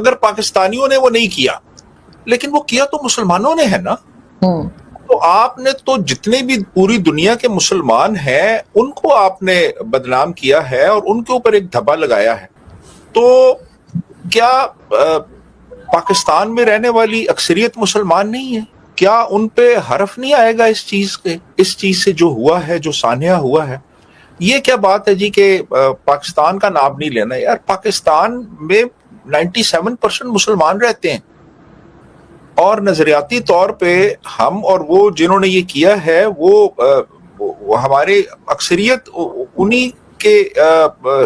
اگر پاکستانیوں نے وہ نہیں کیا لیکن وہ کیا تو مسلمانوں نے ہے نا. تو آپ نے تو جتنے بھی پوری دنیا کے مسلمان ہیں ان کو آپ نے بدنام کیا ہے اور ان کے اوپر ایک دھبا لگایا ہے. تو کیا پاکستان میں رہنے والی اکثریت مسلمان نہیں ہے؟ کیا ان پہ حرف نہیں آئے گا اس چیز سے جو ہوا ہے, جو سانحہ ہوا ہے؟ یہ کیا بات ہے جی کہ پاکستان کا نام نہیں لینا. یار پاکستان میں 97% مسلمان رہتے ہیں اور نظریاتی طور پہ ہم اور وہ جنہوں نے یہ کیا ہے وہ ہمارے اکثریت انہی کے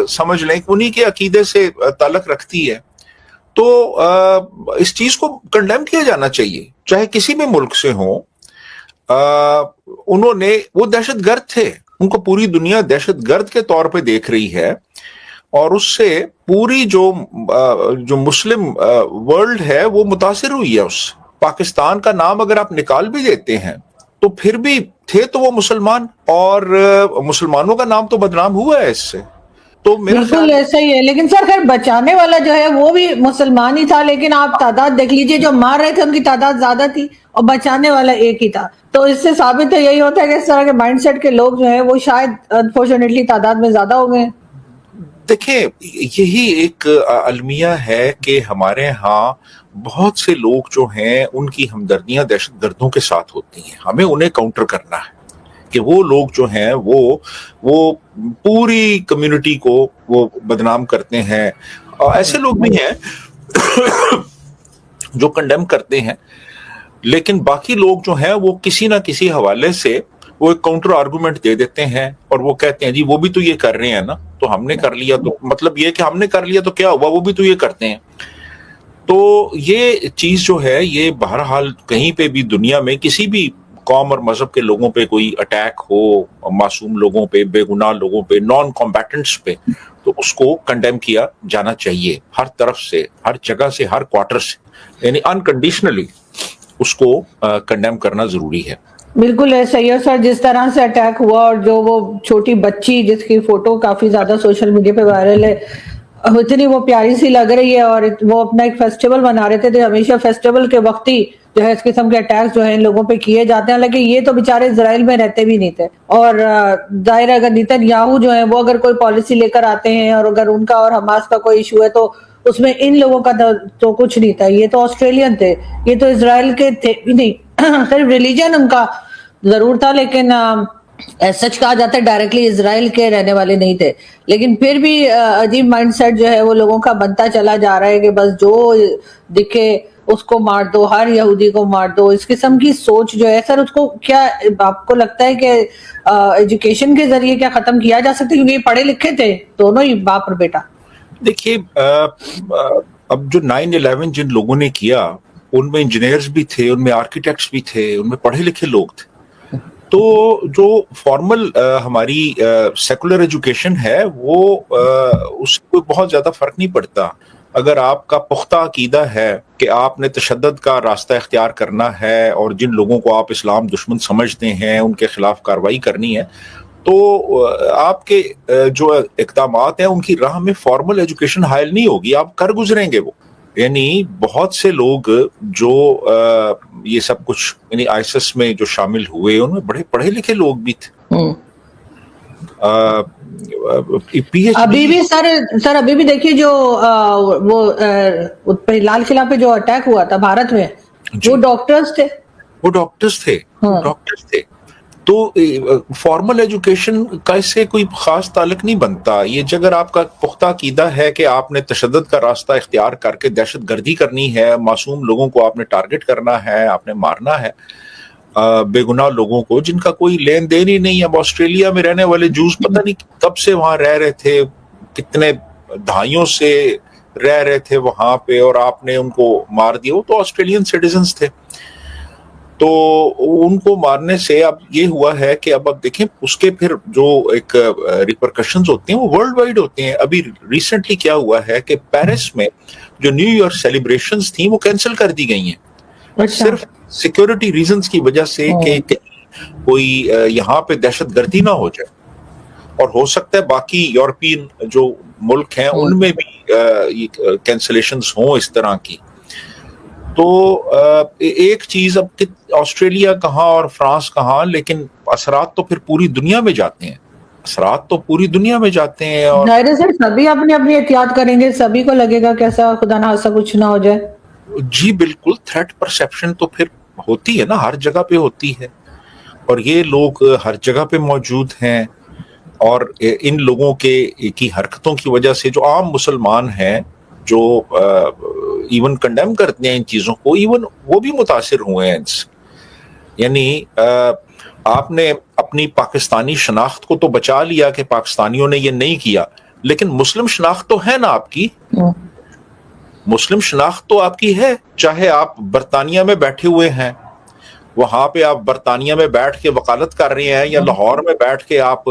سمجھ لیں انہی کے عقیدے سے تعلق رکھتی ہے. تو اس چیز کو کنڈیم کیا جانا چاہیے چاہے کسی بھی ملک سے ہوں. انہوں نے وہ دہشت گرد تھے, ان کو پوری دنیا دہشت گرد کے طور پہ دیکھ رہی ہے اور اس سے پوری جو مسلم ورلڈ ہے وہ متاثر ہوئی ہے. اس پاکستان کا نام اگر آپ نکال بھی دیتے ہیں تو پھر بھی تھے تو وہ مسلمان, اور مسلمانوں کا نام تو بدنام ہوا ہے اس سے. تو بالکل ایسا ہی ہے. لیکن سر خیر بچانے والا جو ہے وہ بھی مسلمان ہی تھا, لیکن آپ تعداد دیکھ لیجئے, جو مار رہے تھے ان کی تعداد زیادہ تھی اور بچانے والا ایک ہی تھا. تو اس سے ثابت تو یہی ہوتا ہے کہ اس طرح کے مائنڈ سیٹ کے لوگ جو ہیں وہ شاید انفارچونیٹلی تعداد میں زیادہ ہو گئے. دیکھیں یہی ایک المیہ ہے کہ ہمارے ہاں بہت سے لوگ جو ہیں ان کی ہمدردیاں دہشت گردوں کے ساتھ ہوتی ہیں. ہمیں انہیں کاؤنٹر کرنا ہے کہ وہ لوگ جو ہیں وہ پوری کمیونٹی کو وہ بدنام کرتے ہیں. ایسے لوگ بھی ہیں جو کنڈیم کرتے ہیں, لیکن باقی لوگ جو ہیں وہ کسی نہ کسی حوالے سے وہ ایک کاؤنٹر آرگومنٹ دے دیتے ہیں اور وہ کہتے ہیں جی وہ بھی تو یہ کر رہے ہیں نا, تو ہم نے کر لیا, تو مطلب یہ کہ ہم نے کر لیا تو کیا ہوا, وہ بھی تو یہ کرتے ہیں. تو یہ چیز جو ہے یہ بہرحال کہیں پہ بھی دنیا میں کسی بھی قوم اور مذہب کے لوگوں پہ کوئی اٹیک ہو, معصوم لوگوں پہ, بے گناہ لوگوں پہ, نان کمبیٹنٹس پہ, تو اس کو کنڈیم کیا جانا چاہیے ہر طرف سے, ہر جگہ سے, ہر کوارٹر سے, یعنی انکنڈیشنلی اس کو کنڈیم کرنا ضروری ہے. بالکل ایسا ہی ہے سر. جس طرح سے اٹیک ہوا اور جو وہ چھوٹی بچی جس کی فوٹو کافی زیادہ سوشل میڈیا پہ وائرل ہے, اتنی وہ پیاری سی لگ رہی ہے, اور وہ اپنا ایک فیسٹیول منا رہے تھے. ہمیشہ فیسٹیول کے وقت ہی جو ہے اس قسم کے اٹیکس جو ہیں ان لوگوں پہ کیے جاتے ہیں, لیکن یہ تو بیچارے اسرائیل میں رہتے بھی نہیں تھے. اور ظاہر ہے اگر نیتن یاہو جو ہیں وہ اگر کوئی پالیسی لے کر آتے ہیں اور اگر ان کا اور حماس کا کوئی ایشو ہے تو اس میں ان لوگوں کا تو کچھ نہیں تھا. یہ تو آسٹریلین تھے, یہ تو اسرائیل کے تھے بھی نہیں. صرف ریلیجن ان کا ضرور تھا, لیکن سچ کہا جاتا ہے ڈائریکٹلی اسرائیل کے رہنے والے نہیں تھے. لیکن پھر بھی عجیب مائنڈ سیٹ جو ہے وہ لوگوں کا بنتا چلا جا رہا ہے کہ بس جو دکھے اس کو مار دو, ہر یہودی کو مار دو. اس قسم کی سوچ جو ہے سر, اس کو کیا آپ کو لگتا ہے کہ ایجوکیشن کے ذریعے کیا ختم کیا جا سکتا ہے؟ کیونکہ یہ پڑھے لکھے تھے دونوں ہی, باپ اور بیٹا. دیکھیے اب جو 9/11 جن لوگوں نے کیا ان میں انجینئرز بھی تھے, ان میں آرکیٹیکٹس بھی تھے, ان میں پڑھے لکھے لوگ تھے. تو جو فارمل ہماری سیکولر ایجوکیشن ہے وہ اس کو بہت زیادہ فرق نہیں پڑتا. اگر آپ کا پختہ عقیدہ ہے کہ آپ نے تشدد کا راستہ اختیار کرنا ہے اور جن لوگوں کو آپ اسلام دشمن سمجھتے ہیں ان کے خلاف کارروائی کرنی ہے, تو آپ کے جو اقدامات ہیں ان کی راہ میں فارمل ایجوکیشن حائل نہیں ہوگی, آپ کر گزریں گے وہ. یعنی بہت سے لوگ جو یہ سب کچھ یعنی آئیسس میں جو شامل ہوئے ان میں بڑے پڑھے لکھے لوگ بھی تھے. ابھی بھی سر ابھی بھی دیکھیے جو وہ لال قلعہ پہ جو اٹیک ہوا تھا بھارت میں, وہ ڈاکٹرز تھے. تو فارمل ایجوکیشن کا اس سے کوئی خاص تعلق نہیں بنتا. یہ اگر آپ کا پختہ عقیدہ ہے کہ آپ نے تشدد کا راستہ اختیار کر کے دہشت گردی کرنی ہے, معصوم لوگوں کو آپ نے ٹارگٹ کرنا ہے, آپ نے مارنا ہے, بے گناہ لوگوں کو جن کا کوئی لین دین ہی نہیں. اب آسٹریلیا میں رہنے والے جوز پتہ نہیں کب سے وہاں رہ رہے تھے, کتنے دہائیوں سے رہ رہے تھے وہاں پہ, اور آپ نے ان کو مار دیا. وہ تو آسٹریلین سٹیزنز تھے. تو ان کو مارنے سے اب یہ ہوا ہے کہ اب دیکھیں اس کے پھر جو ایک ریپرکشنز ہوتے ہیں وہ ورلڈ وائڈ ہوتے ہیں. ابھی ریسنٹلی کیا ہوا ہے کہ پیرس میں جو نیو ایئر سیلیبریشنز تھیں وہ کینسل کر دی گئی ہیں, صرف سیکیورٹی ریزنز کی وجہ سے کہ کوئی یہاں پہ دہشت گردی نہ ہو جائے. اور ہو سکتا ہے باقی یورپین جو मुल्क हैं उनमें भी ये कैंसलेशंस हों इस तरह की। तो एक चीज, अब ऑस्ट्रेलिया कहाँ और फ्रांस कहाँ, लेकिन असरात तो फिर पूरी दुनिया में जाते हैं, असरात तो पूरी दुनिया में जाते हैं। और जाहिर है सर, सभी अपनी अपनी एहतियात करेंगे, सभी को लगेगा कैसा खुदा ना खास्ता कुछ ना हो जाए। जी बिल्कुल, थ्रेट परसेप्शन तो फिर होती है ना, हर जगह पे होती है, और ये लोग हर जगह पे मौजूद हैं, और इन लोगों के की हरकतों की वजह से जो आम मुसलमान हैं, जो इवन कंडेम करते हैं इन चीज़ों को, इवन वो भी मुतासिर हुए हैं इनसे। यानी आपने अपनी पाकिस्तानी शनाख्त को तो बचा लिया कि पाकिस्तानियों ने ये नहीं किया, लेकिन मुस्लिम शनाख्त तो है ना आपकी, मुस्लिम शनाख्त तो आपकी है। चाहे आप बरतानिया में बैठे हुए हैं, वहां पे आप बरतानिया में बैठ के वकालत कर रहे हैं, या लाहौर में बैठ के आप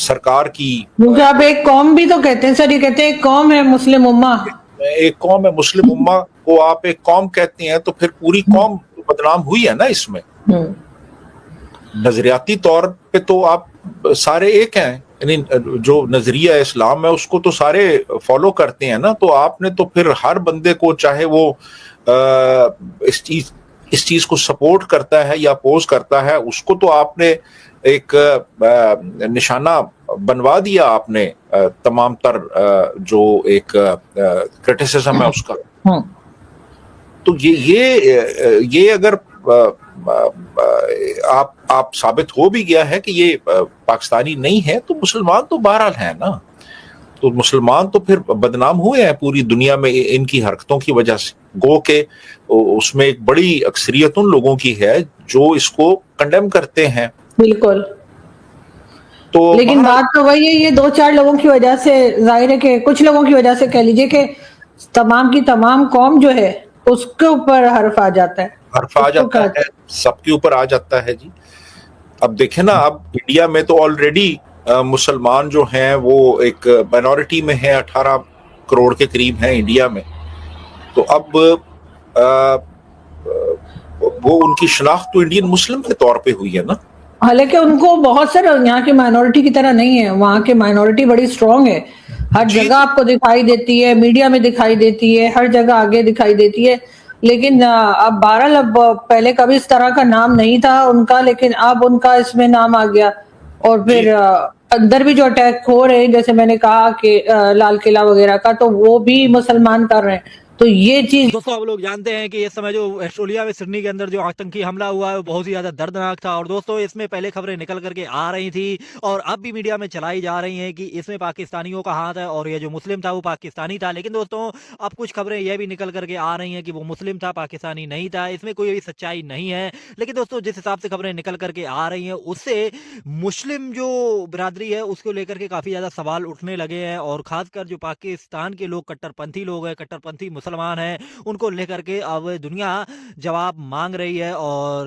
सरकार की, क्योंकि आप एक कौम भी तो कहते हैं सर, ये कहते हैं एक कौम है मुस्लिम उम्मा, एक कौम है मुस्लिम उम्मा को आप एक कौम कहते हैं, तो फिर पूरी कौम बदनाम हुई है ना इसमें। नजरियाती तौर पे तो आप सारे एक हैं, यानी जो नजरिया इस्लाम है उसको तो सारे फॉलो करते हैं ना, तो आपने तो फिर हर बंदे को, चाहे वो इस चीज को सपोर्ट करता है या अपोज करता है, उसको तो आपने एक निशाना बनवा दिया आपने, तमाम तर जो एक क्रिटिसिज्म है उसका। तो ये अगर आप साबित हो भी गया है कि ये पाकिस्तानी नहीं है, तो मुसलमान तो बहरहाल है ना, तो मुसलमान तो फिर बदनाम हुए हैं पूरी दुनिया में इनकी हरकतों की वजह से। गो के उसमें एक बड़ी अक्सरियत उन लोगों की है जो इसको कंडेम करते हैं। बिल्कुल। तो लेकिन बात तो वही है, ये 2-4 लोगों की वजह से, जाहिर है कि कुछ लोगों की वजह से कह लीजिए कि तमाम की तमाम कौम जो है उसके ऊपर हर्फ आ जाता है, हर्फ आ जाता है, सबके ऊपर आ जाता है जी। अब देखें ना, अब इंडिया में तो ऑलरेडी मुसलमान जो हैं वो एक माइनॉरिटी में है, 18 करोड़ के करीब हैं इंडिया में। तो अब वो उनकी शनाख्त तो इंडियन मुस्लिम के तौर पे हुई है ना। हालांकि उनको बहुत सारे यहाँ की माइनॉरिटी की तरह नहीं है, वहाँ की माइनॉरिटी बड़ी स्ट्रांग है, हर जगह आपको दिखाई देती है, मीडिया में दिखाई देती है, हर जगह आगे दिखाई देती है। लेकिन अब बहरहाल, अब पहले कभी इस तरह का नाम नहीं था उनका, लेकिन अब उनका इसमें नाम आ गया। और फिर अंदर भी जो अटैक हो रहे हैं, जैसे मैंने कहा कि लाल किला वगैरह का, तो वो भी मुसलमान कर रहे हैं। तो ये चीज दोस्तों, आप लोग जानते हैं कि इस समय जो ऑस्ट्रेलिया में सिडनी के अंदर जो आतंकी हमला हुआ है वो बहुत ही ज्यादा दर्दनाक था। और दोस्तों, इसमें पहले खबरें निकल करके आ रही थी और अब भी मीडिया में चलाई जा रही हैं कि इसमें पाकिस्तानियों का हाथ है और ये जो मुस्लिम था वो पाकिस्तानी था। लेकिन दोस्तों, अब कुछ खबरें यह भी निकल करके आ रही हैं कि वो मुस्लिम था, पाकिस्तानी नहीं था। इसमें कोई सच्चाई नहीं है। लेकिन दोस्तों, जिस हिसाब से खबरें निकल करके आ रही हैं उससे मुस्लिम जो बिरादरी है उसको लेकर के काफी ज्यादा सवाल उठने लगे हैं। और खासकर जो पाकिस्तान के लोग, कट्टरपंथी लोग हैं, कट्टरपंथी मुसलमान हैं, उनको लेकर के अब दुनिया जवाब मांग रही है और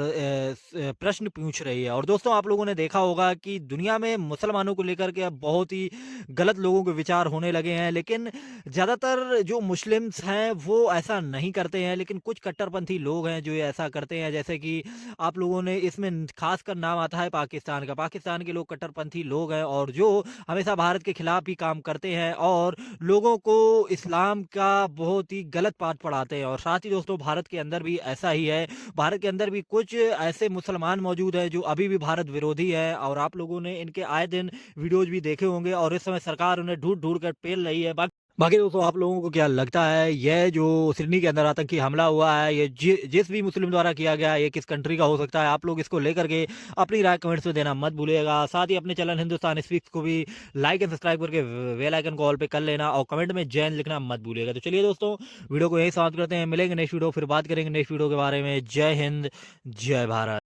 प्रश्न पूछ रही है। और दोस्तों, आप लोगों ने देखा होगा कि दुनिया में मुसलमानों को लेकर के अब बहुत ही गलत लोगों के विचार होने लगे हैं। लेकिन ज़्यादातर जो मुस्लिम्स हैं वो ऐसा नहीं करते हैं, लेकिन कुछ कट्टरपंथी लोग हैं जो ये ऐसा करते हैं। जैसे कि आप लोगों ने इसमें खासकर नाम आता है पाकिस्तान का। पाकिस्तान के लोग कट्टरपंथी लोग हैं और जो हमेशा भारत के खिलाफ ही काम करते हैं और लोगों को इस्लाम का बहुत ही गलत पाठ पढ़ाते हैं। और साथ ही दोस्तों, भारत के अंदर भी ऐसा ही है। भारत के अंदर भी कुछ ऐसे मुसलमान मौजूद हैं जो अभी भी भारत विरोधी है और आप लोगों ने इनके आए दिन वीडियोज भी देखे होंगे और इस समय सरकार उन्हें ढूंढ ढूंढ कर पेल रही है। बाकी दोस्तों, आप लोगों को क्या लगता है, यह जो सिडनी के अंदर आतंकी हमला हुआ है ये जिस भी मुस्लिम द्वारा किया गया है, ये किस कंट्री का हो सकता है? आप लोग इसको लेकर के अपनी राय कमेंट्स में देना मत भूलिएगा। साथ ही अपने चैनल हिंदुस्तान स्पीक्स को भी लाइक एंड सब्सक्राइब करके बेल आइकन को ऑल पे कर लेना और कमेंट में जय हिंद लिखना मत भूलिएगा। तो चलिए दोस्तों, वीडियो को यही समाप्त करते हैं, मिलेंगे नेक्स्ट वीडियो, फिर बात करेंगे नेक्स्ट वीडियो के बारे में। जय हिंद, जय भारत।